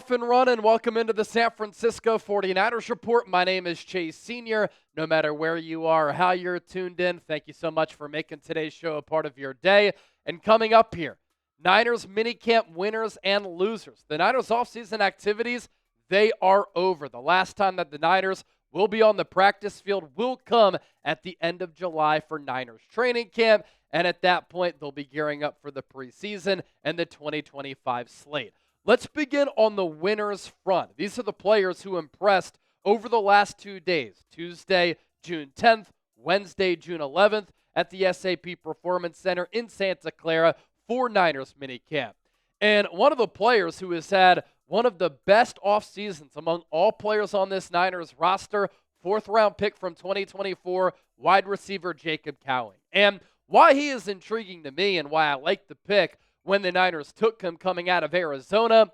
off and running. Welcome into the San Francisco 49ers Report. My name is Chase Sr. No matter where you are or how you're tuned in, thank you so much for making today's show a part of your day. And coming up here, Niners Minicamp winners and losers. The Niners offseason activities, they are over. The last time that the Niners will be on the practice field will come at the end of July for Niners training camp. And at that point, they'll be gearing up for the preseason and the 2025 slate. Let's begin on the winners front. These are the players who impressed over the last 2 days, Tuesday, June 10th, Wednesday, June 11th, at the SAP Performance Center in Santa Clara for Niners Minicamp. And one of the players who has had one of the best off seasons among all players on this Niners roster, fourth-round pick from 2024, wide receiver Jacob Cowing. And why he is intriguing to me and why I like the pick when the Niners took him coming out of Arizona,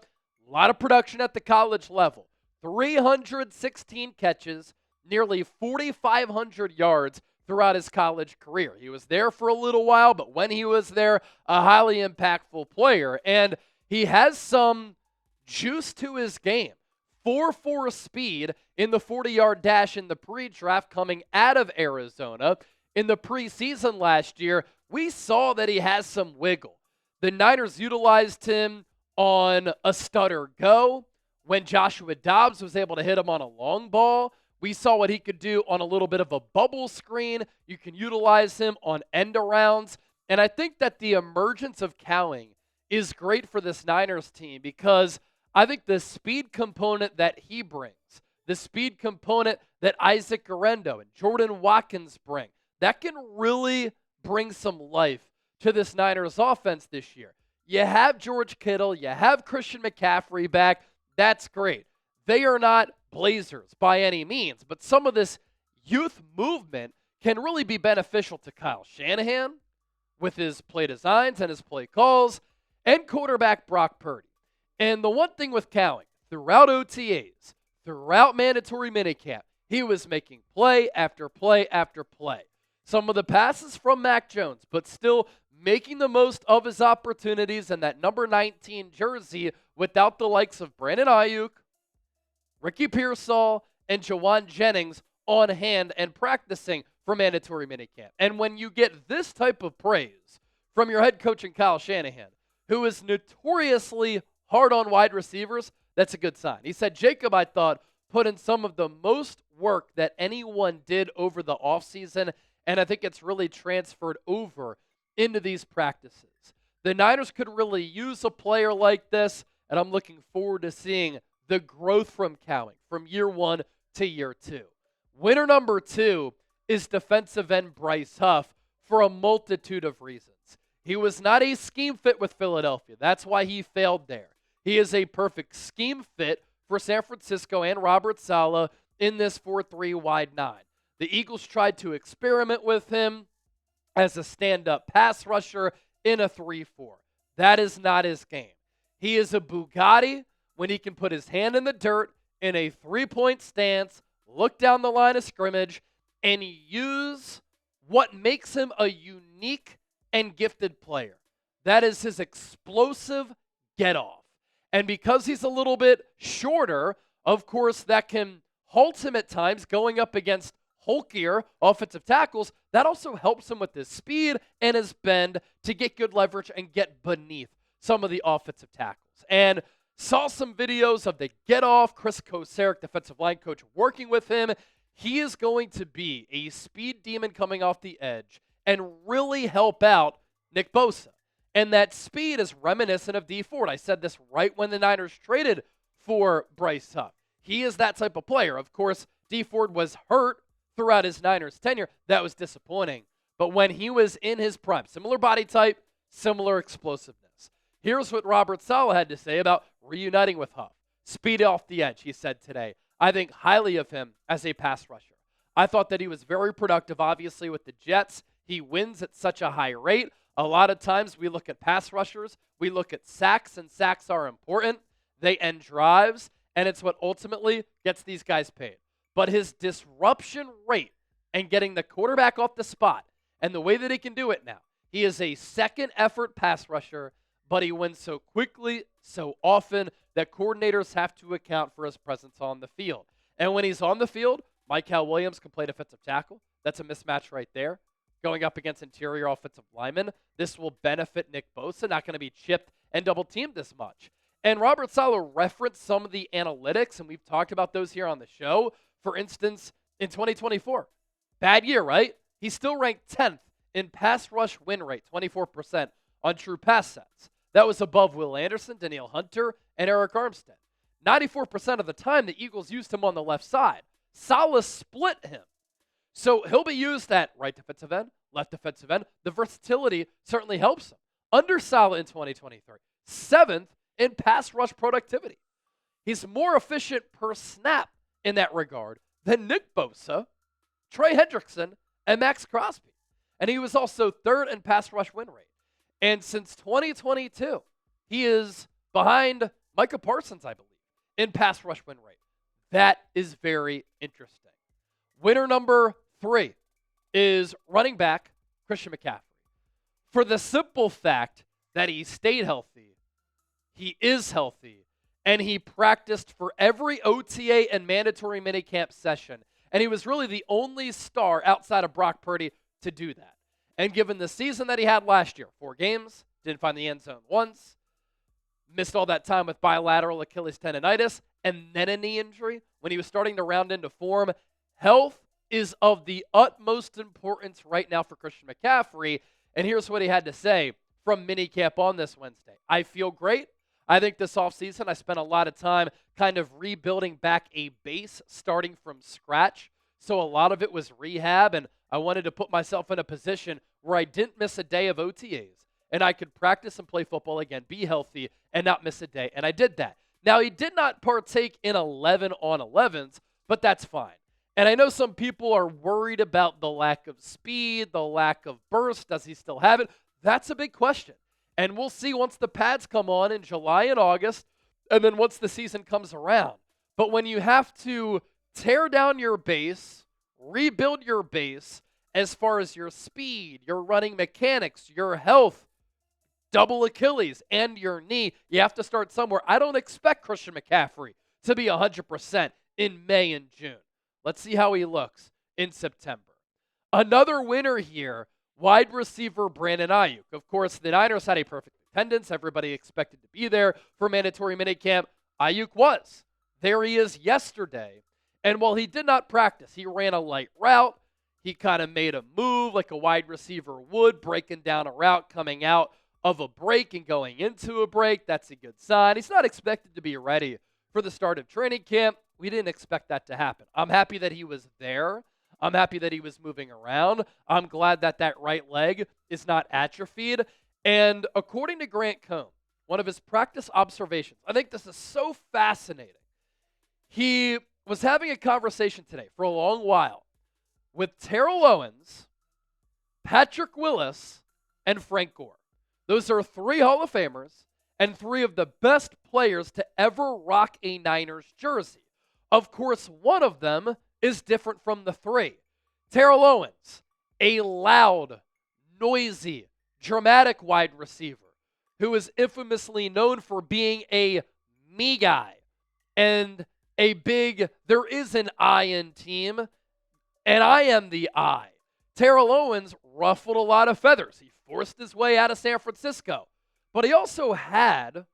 a lot of production at the college level. 316 catches, nearly 4,500 yards throughout his college career. He was there for a little while, but when he was there, a highly impactful player. And he has some juice to his game. 4.4 speed in the 40-yard dash in the pre-draft coming out of Arizona. In the preseason last year, we saw that he has some wiggle. The Niners utilized him on a stutter go. When Joshua Dobbs was able to hit him on a long ball, we saw what he could do on a little bit of a bubble screen. You can utilize him on end arounds. And I think that the emergence of Cowing is great for this Niners team because I think the speed component that he brings, the speed component that Isaac Guerendo and Jordan Watkins bring, that can really bring some life to this Niners offense this year. You have George Kittle, you have Christian McCaffrey back. That's great. They are not Blazers by any means, but some of this youth movement can really be beneficial to Kyle Shanahan with his play designs and his play calls and quarterback Brock Purdy. And the one thing with Cowing, throughout OTAs, throughout mandatory minicamp, he was making play after play after play. Some of the passes from Mac Jones, but still making the most of his opportunities in that number 19 jersey without the likes of Brandon Ayuk, Ricky Pearsall, and Jawan Jennings on hand and practicing for mandatory minicamp. And when you get this type of praise from your head coach and Kyle Shanahan, who is notoriously hard on wide receivers, that's a good sign. He said, Jacob, I thought, put in some of the most work that anyone did over the offseason, and I think it's really transferred over into these practices. The Niners could really use a player like this, and I'm looking forward to seeing the growth from Cowing from year 1 to year 2. Winner number 2 is defensive end Bryce Huff for a multitude of reasons. He was not a scheme fit with Philadelphia. That's why he failed there. He is a perfect scheme fit for San Francisco and Robert Saleh in this 4-3 wide 9. The Eagles tried to experiment with him as a stand-up pass rusher in a 3-4. That is not his game. He is a Bugatti when he can put his hand in the dirt in a three-point stance, look down the line of scrimmage, and use what makes him a unique and gifted player. That is his explosive get-off. And because he's a little bit shorter, of course, that can halt him at times going up against hulkier offensive tackles. That also helps him with his speed and his bend to get good leverage and get beneath some of the offensive tackles. And saw some videos of the get-off, Chris Kocurek, defensive line coach, working with him. He is going to be a speed demon coming off the edge and really help out Nick Bosa. And that speed is reminiscent of Dee Ford. I said this right when the Niners traded for Bryce Huff. He is that type of player. Of course, Dee Ford was hurt throughout his Niners tenure. That was disappointing. But when he was in his prime, similar body type, similar explosiveness. Here's what Robert Saleh had to say about reuniting with Huff. Speed off the edge, he said today. I think highly of him as a pass rusher. I thought that he was very productive, obviously, with the Jets. He wins at such a high rate. A lot of times we look at pass rushers, we look at sacks, and sacks are important. They end drives, and it's what ultimately gets these guys paid. But his disruption rate and getting the quarterback off the spot and the way that he can do it now, he is a second effort pass rusher, but he wins so quickly, so often, that coordinators have to account for his presence on the field. And when he's on the field, Mykel Williams can play defensive tackle. That's a mismatch right there. Going up against interior offensive linemen, this will benefit Nick Bosa, not going to be chipped and double-teamed as much. And Robert Saleh referenced some of the analytics, and we've talked about those here on the show. For instance, in 2024, bad year, right? He's still ranked 10th in pass rush win rate, 24% on true pass sets. That was above Will Anderson, Danielle Hunter, and Eric Armstead. 94% of the time, the Eagles used him on the left side. Saleh split him. So he'll be used at right defensive end, left defensive end. The versatility certainly helps him. Under Saleh in 2023, 7th in pass rush productivity. He's more efficient per snap in that regard than Nick Bosa, Trey Hendrickson, and Max Crosby. And he was also 3rd in pass rush win rate. And since 2022, he is behind Micah Parsons, I believe, in pass rush win rate. That is very interesting. Winner number 3 is running back Christian McCaffrey. For the simple fact that he stayed healthy, he is healthy, and he practiced for every OTA and mandatory minicamp session. And he was really the only star outside of Brock Purdy to do that. And given the season that he had last year, 4 games, didn't find the end zone once, missed all that time with bilateral Achilles tendonitis, and then a knee injury when he was starting to round into form, health is of the utmost importance right now for Christian McCaffrey. And here's what he had to say from minicamp on this Wednesday. I feel great. I think this offseason I spent a lot of time kind of rebuilding back a base, starting from scratch. So a lot of it was rehab, and I wanted to put myself in a position where I didn't miss a day of OTAs, and I could practice and play football again, be healthy, and not miss a day. And I did that. Now, he did not partake in 11 on 11s, but that's fine. And I know some people are worried about the lack of speed, the lack of burst. Does he still have it? That's a big question. And we'll see once the pads come on in July and August, and then once the season comes around. But when you have to tear down your base, rebuild your base as far as your speed, your running mechanics, your health, double Achilles, and your knee, you have to start somewhere. I don't expect Christian McCaffrey to be 100% in May and June. Let's see how he looks in September. Another winner here, wide receiver Brandon Ayuk. Of course, the Niners had a perfect attendance. Everybody expected to be there for mandatory minicamp. Ayuk was. There he is yesterday. And while he did not practice, he ran a light route. He kind of made a move like a wide receiver would, breaking down a route, coming out of a break and going into a break. That's a good sign. He's not expected to be ready for the start of training camp. We didn't expect that to happen. I'm happy that he was there. I'm happy that he was moving around. I'm glad that that right leg is not atrophied. And according to Grant Cohn, one of his practice observations, I think this is so fascinating. He was having a conversation today for a long while with Terrell Owens, Patrick Willis, and Frank Gore. Those are 3 Hall of Famers and 3 of the best players to ever rock a Niners jersey. Of course, one of them is different from the 3. Terrell Owens, a loud, noisy, dramatic wide receiver who is infamously known for being a me guy and a big, there is an I in team, and I am the I. Terrell Owens ruffled a lot of feathers. He forced his way out of San Francisco. But he also had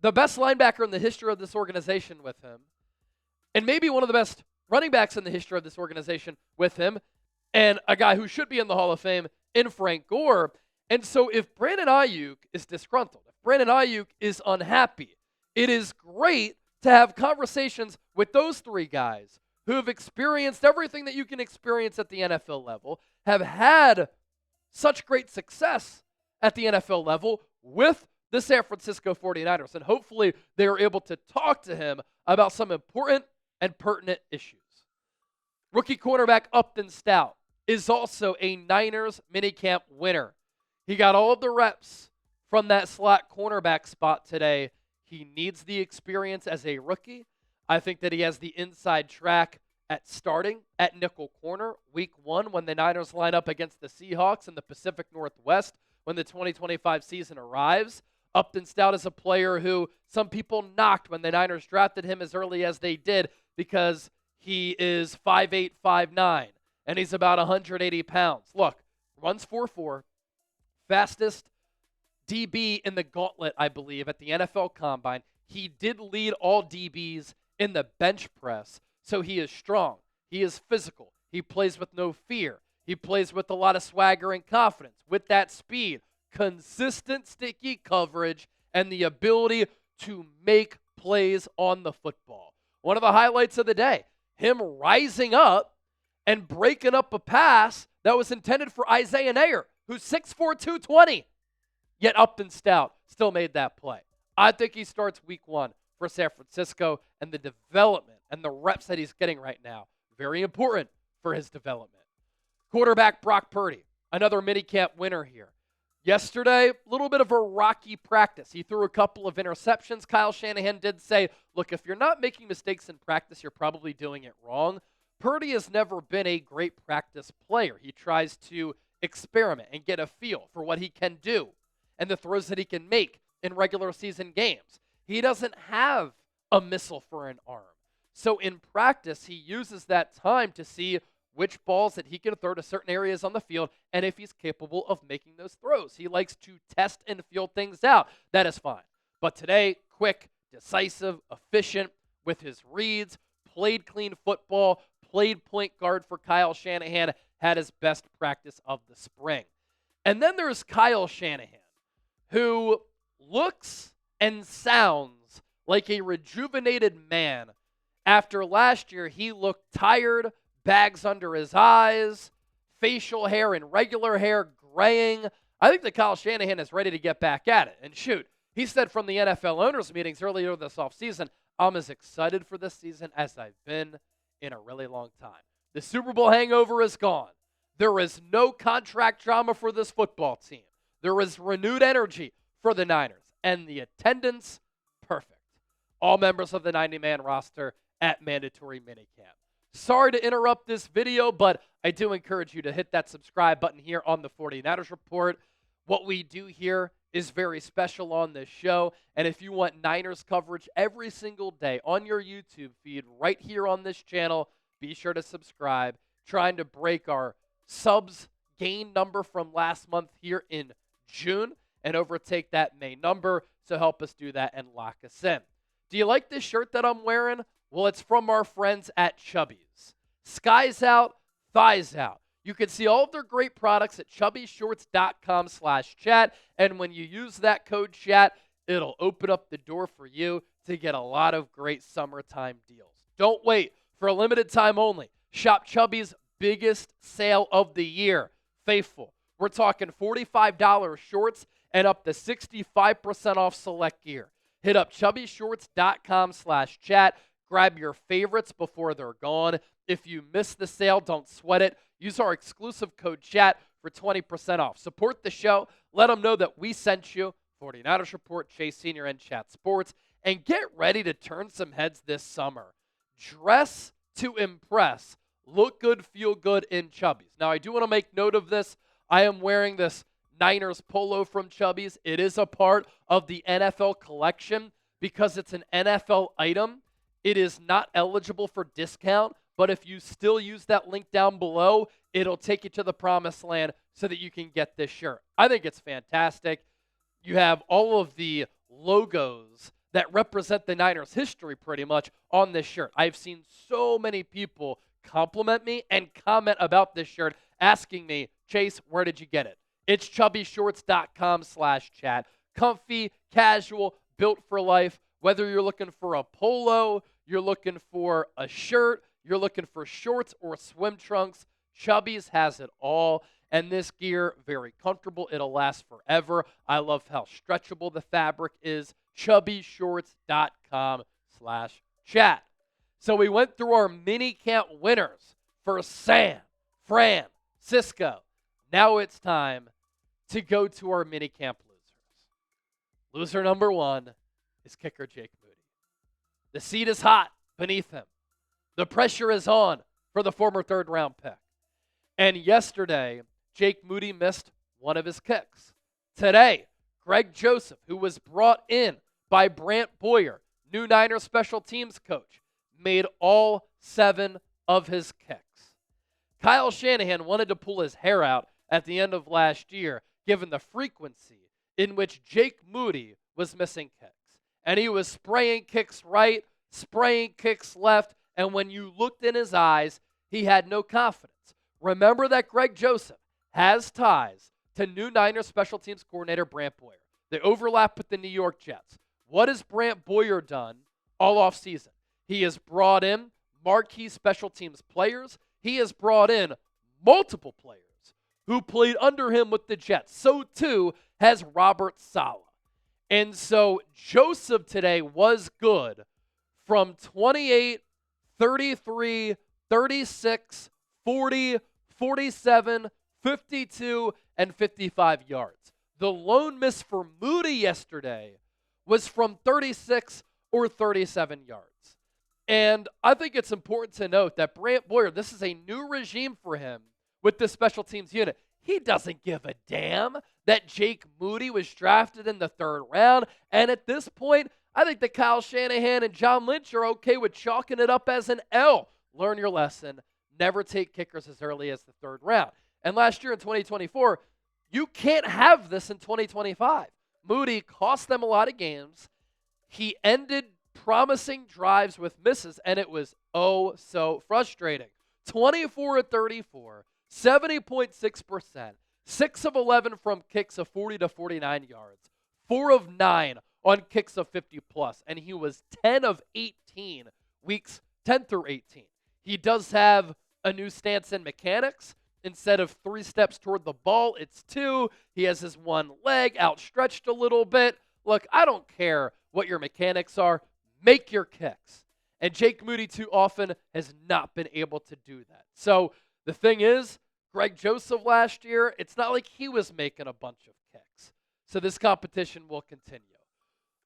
the best linebacker in the history of this organization with him, and maybe one of the best running backs in the history of this organization with him, and a guy who should be in the Hall of Fame in Frank Gore. And so if Brandon Ayuk is disgruntled, if Brandon Ayuk is unhappy, it is great to have conversations with those 3 guys who have experienced everything that you can experience at the NFL level, have had such great success at the NFL level with the San Francisco 49ers. And hopefully they are able to talk to him about some important and pertinent issues. Rookie quarterback Upton Stout is also a Niners minicamp winner. He got all of the reps from that slot cornerback spot today. He needs the experience as a rookie. I think that he has the inside track at starting at nickel corner week 1 when the Niners line up against the Seahawks in the Pacific Northwest when the 2025 season arrives. Upton Stout is a player who some people knocked when the Niners drafted him as early as they did because he is 5'8", 5'9", and he's about 180 pounds. Look, runs 4.4, fastest DB in the gauntlet, I believe, at the NFL Combine. He did lead all DBs in the bench press, so he is strong. He is physical. He plays with no fear. He plays with a lot of swagger and confidence. With that speed, consistent, sticky coverage, and the ability to make plays on the football. One of the highlights of the day, him rising up and breaking up a pass that was intended for Isaiah Neyor, who's 6'4", 220. Yet Upton Stout still made that play. I think he starts week 1 for San Francisco, and the development and the reps that he's getting right now, very important for his development. Quarterback Brock Purdy, another minicamp winner here. Yesterday, a little bit of a rocky practice. He threw a couple of interceptions. Kyle Shanahan did say, look, if you're not making mistakes in practice, you're probably doing it wrong. Purdy has never been a great practice player. He tries to experiment and get a feel for what he can do and the throws that he can make in regular season games. He doesn't have a missile for an arm. So in practice, he uses that time to see which balls that he can throw to certain areas on the field and if he's capable of making those throws. He likes to test and feel things out. That is fine. But today, quick, decisive, efficient with his reads, played clean football, played point guard for Kyle Shanahan, had his best practice of the spring. And then there's Kyle Shanahan, who looks and sounds like a rejuvenated man. After last year, he looked tired, bags under his eyes, facial hair and regular hair graying. I think that Kyle Shanahan is ready to get back at it. And shoot, he said from the NFL owners meetings earlier this offseason, I'm as excited for this season as I've been in a really long time. The Super Bowl hangover is gone. There is no contract drama for this football team. There is renewed energy for the Niners, and the attendance, perfect. All members of the 90-man roster at mandatory minicamp. Sorry to interrupt this video, but I do encourage you to hit that subscribe button here on the 49ers Report. What we do here is very special on this show, and if you want Niners coverage every single day on your YouTube feed right here on this channel, be sure to subscribe. Trying to break our subs gain number from last month here in June and overtake that May number, so help us do that and lock us in. Do you like this shirt that I'm wearing? Well, it's from our friends at Chubby's. Skies out, thighs out. You can see all of their great products at chubbyshorts.com/chat, and when you use that code chat, it'll open up the door for you to get a lot of great summertime deals. Don't wait. For a limited time only, shop Chubby's biggest sale of the year, Faithful. We're talking $45 shorts and up to 65% off select gear. Hit up chubbyshorts.com/chat. Grab your favorites before they're gone. If you miss the sale, don't sweat it. Use our exclusive code chat for 20% off. Support the show. Let them know that we sent you. 49ers Report, Chase Senior, and Chat Sports. And get ready to turn some heads this summer. Dress to impress. Look good, feel good in Chubby's. Now, I do want to make note of this. I am wearing this Niners polo from Chubby's. It is a part of the NFL collection because it's an NFL item. It is not eligible for discount, but if you still use that link down below, it'll take you to the promised land so that you can get this shirt. I think it's fantastic. You have all of the logos that represent the Niners' history pretty much on this shirt. I've seen so many people compliment me and comment about this shirt, asking me, Chase, where did you get it? It's chubbyshorts.com/chat. Comfy, casual, built for life. Whether you're looking for a polo, you're looking for a shirt, you're looking for shorts or swim trunks, Chubby's has it all. And this gear, very comfortable. It'll last forever. I love how stretchable the fabric is. chubbyshorts.com/chat. So we went through our mini camp winners for San Francisco. Now it's time to go to our mini camp losers. Loser number 1 is kicker Jake Moody. The seat is hot beneath him. The pressure is on for the former third-round pick. And yesterday, Jake Moody missed one of his kicks. Today, Greg Joseph, who was brought in by Brant Boyer, new Niners special teams coach, made all 7 of his kicks. Kyle Shanahan wanted to pull his hair out at the end of last year, given the frequency in which Jake Moody was missing kicks. And he was spraying kicks right, spraying kicks left, and when you looked in his eyes, he had no confidence. Remember that Greg Joseph has ties to new Niners special teams coordinator Brant Boyer. They overlap with the New York Jets. What has Brant Boyer done all offseason? He has brought in marquee special teams players. He has brought in multiple players who played under him with the Jets. So too has Robert Saleh. And so Joseph today was good from 28, 33, 36, 40, 47, 52, and 55 yards. The lone miss for Moody yesterday was from 36 or 37 yards. And I think it's important to note that Brant Boyer, this is a new regime for him with this special teams unit. He doesn't give a damn that Jake Moody was drafted in the 3rd round. And at this point, I think that Kyle Shanahan and John Lynch are okay with chalking it up as an L. Learn your lesson. Never take kickers as early as the 3rd round. And last year in 2024, you can't have this in 2025. Moody cost them a lot of games. He ended promising drives with misses, and it was oh so frustrating. 24-34, 70.6%, 6 of 11 from kicks of 40 to 49 yards, 4 of 9 on kicks of 50 plus, and he was 10 of 18 weeks 10 through 18. He does have a new stance in mechanics. Instead of 3 steps toward the ball, it's 2. He has his one leg outstretched a little bit. Look, I don't care what your mechanics are. Make your kicks. And Jake Moody too often has not been able to do that. So the thing is, Greg Joseph last year, it's not like he was making a bunch of kicks. So this competition will continue.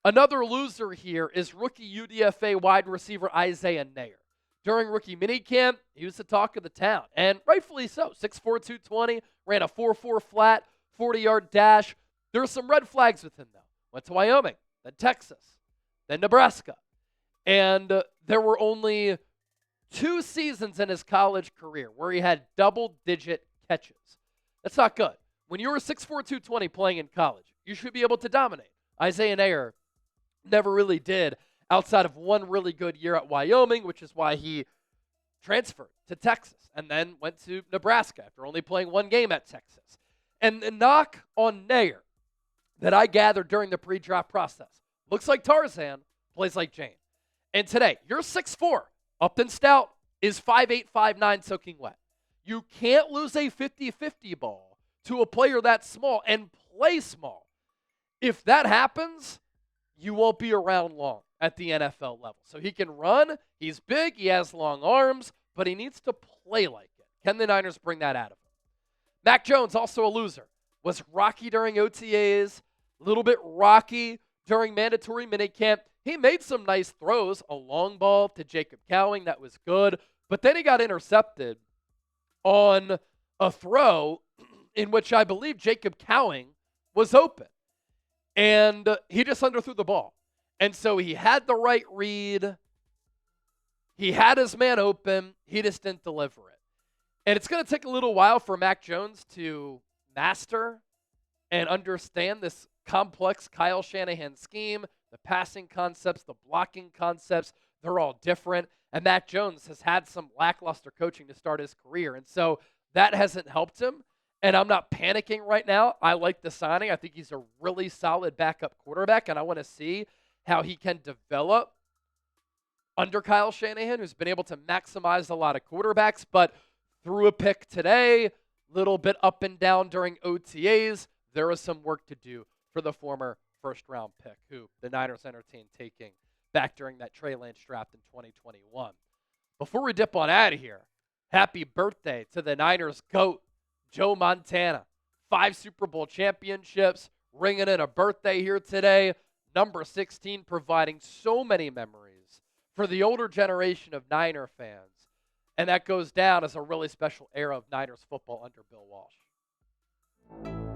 Another loser here is rookie UDFA wide receiver Isaiah Ner. During rookie minicamp, he was the talk of the town, and rightfully so. 6'4", 220, ran a 4.4 flat, 40-yard dash. There were some red flags with him, though. Went to Wyoming, then Texas, then Nebraska. And there were only 2 seasons in his college career where he had double-digit catches. That's not good. When you were 6'4", 220 playing in college, you should be able to dominate. Isaiah Ner never really did, outside of one really good year at Wyoming, which is why he transferred to Texas and then went to Nebraska after only playing 1 game at Texas. And the knock on Ner that I gathered during the pre-draft process, looks like Tarzan, plays like Jane. And today, you're 6'4", Upton Stout is 5'8", 5'9", soaking wet. You can't lose a 50-50 ball to a player that small and play small. If that happens, you won't be around long at the NFL level. So he can run, he's big, he has long arms, but he needs to play like it. Can the Niners bring that out of him? Mac Jones, also a loser, was rocky during OTAs, a little bit rocky during mandatory minicamp. He made some nice throws, a long ball to Jacob Cowing, that was good, but then he got intercepted on a throw in which I believe Jacob Cowing was open. And he just underthrew the ball. And so he had the right read. He had his man open. He just didn't deliver it. And it's going to take a little while for Mac Jones to master and understand this complex Kyle Shanahan scheme, the passing concepts, the blocking concepts. They're all different. And Mac Jones has had some lackluster coaching to start his career. And so that hasn't helped him. And I'm not panicking right now. I like the signing. I think he's a really solid backup quarterback, and I want to see how he can develop under Kyle Shanahan, who's been able to maximize a lot of quarterbacks, but threw a pick today, little bit up and down during OTAs. There is some work to do for the former first-round pick, who the Niners entertained taking back during that Trey Lance draft in 2021. Before we dip on out of here, happy birthday to the Niners GOAT, Joe Montana. 5 Super Bowl championships, ringing in a birthday here today. Number 16, providing so many memories for the older generation of Niner fans. And that goes down as a really special era of Niners football under Bill Walsh.